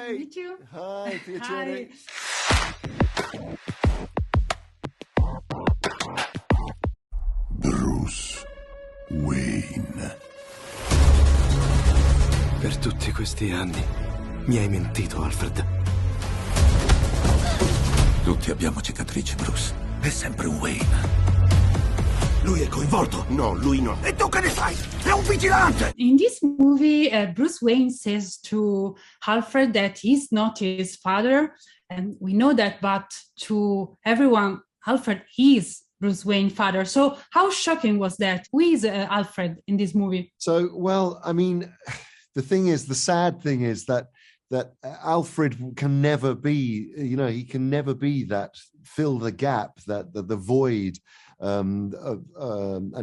to meet you. Hi, piacere. Bruce Wayne. Per tutti questi anni mi hai mentito, Alfred. Tutti abbiamo cicatrici, Bruce. È sempre un Wayne. Lui è coinvolto? No, lui no. E tu che ne sai? È un vigilante! In this movie, Bruce Wayne says to Alfred that he's not his father, and we know that, but to everyone, Alfred is Bruce Wayne's father. So how shocking was that? Who is Alfred in this movie? So, well, I mean, the sad thing is that Alfred can never be, he can never be that, fill the gap, that the void. And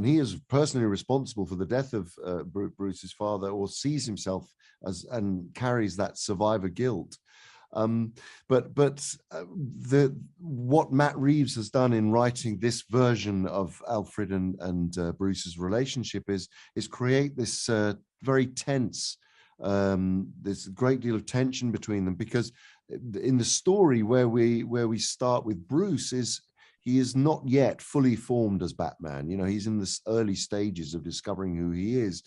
he is personally responsible for the death of Bruce's father, or sees himself as, and carries that survivor guilt. But what Matt Reeves has done in writing this version of Alfred and Bruce's relationship is create this very tense, there's a great deal of tension between them, because in the story where we start with Bruce he is not yet fully formed as Batman. He's in the early stages of discovering who he is,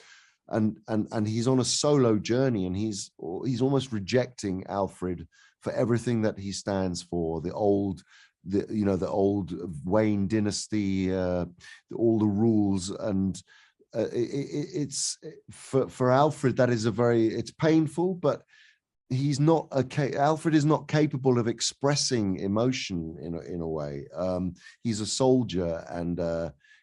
and he's on a solo journey, and he's almost rejecting Alfred for everything that he stands for, the old Wayne dynasty, all the rules, and it's for Alfred that is it's painful, but Alfred is not capable of expressing emotion in a way. He's a soldier, and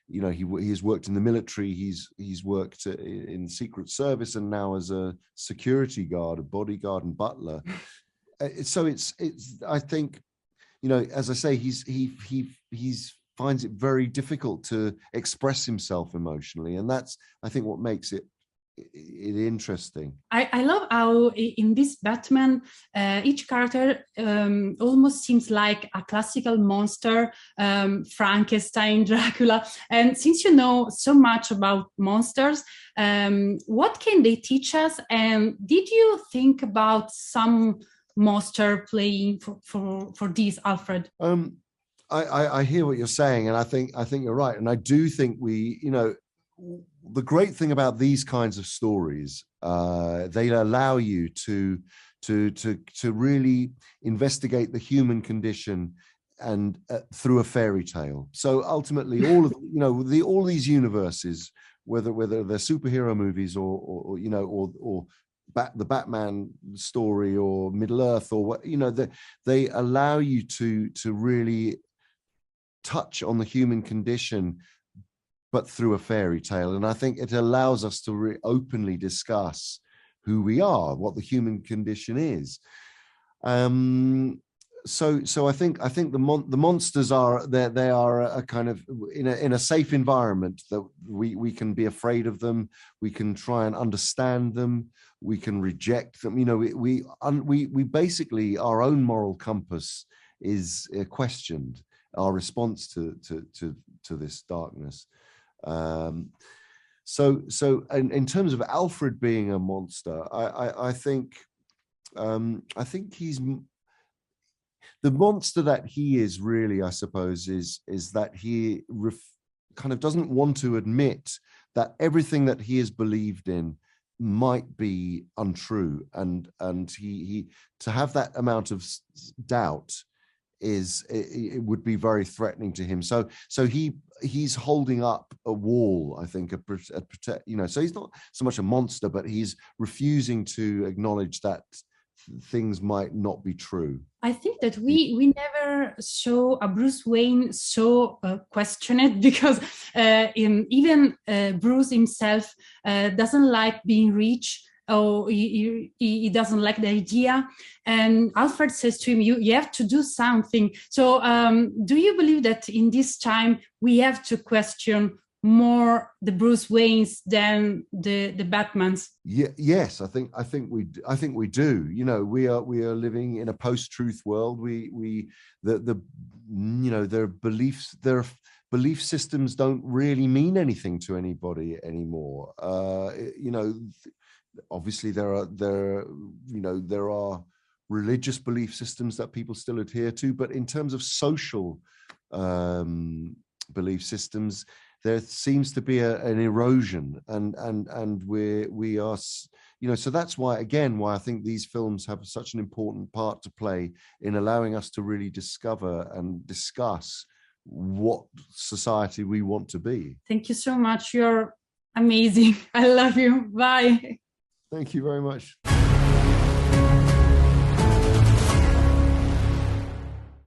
he has worked in the military. He's worked in Secret Service, and now as a security guard, a bodyguard and butler. So it's I think, as I say, he's finds it very difficult to express himself emotionally, and that's, I think, what makes it interesting. I love how in this Batman each character almost seems like a classical monster, Frankenstein, Dracula. And since you know so much about monsters, what can they teach us? And did you think about some monster playing for this, Alfred? I hear what you're saying, and I think you're right, and I do think the great thing about these kinds of stories, they allow you to really investigate the human condition, and through a fairy tale. So ultimately, all of all these universes, whether they're superhero movies or the Batman story or Middle Earth, or what, they allow you to really touch on the human condition, but through a fairy tale. And I think it allows us to openly discuss who we are, what the human condition is. So I think the monsters are there. They are a kind of in a safe environment that we can be afraid of them. We can try and understand them. We can reject them. We basically, our own moral compass is questioned. Our response to this darkness. So in terms of Alfred being a monster, I think he's the monster that he is really, I suppose, is that he kind of doesn't want to admit that everything that he has believed in might be untrue, and he to have that amount of doubt it would be very threatening to him. So he's holding up a wall, I think, so he's not so much a monster, but he's refusing to acknowledge that things might not be true. I think that we never saw a Bruce Wayne so questioned, because even Bruce himself doesn't like being rich. Oh, he doesn't like the idea, and Alfred says to him, you have to do something. So do you believe that in this time we have to question more the Bruce Waynes than the Batmans? Yes, I think we do. We are living in a post-truth world. Their belief systems don't really mean anything to anybody anymore. Obviously there are religious belief systems that people still adhere to, but in terms of social belief systems, there seems to be an erosion, and we are, you know, so that's why I think these films have such an important part to play in allowing us to really discover and discuss what society we want to be. Thank you so much. You're amazing. I love you. Bye. Thank you very much.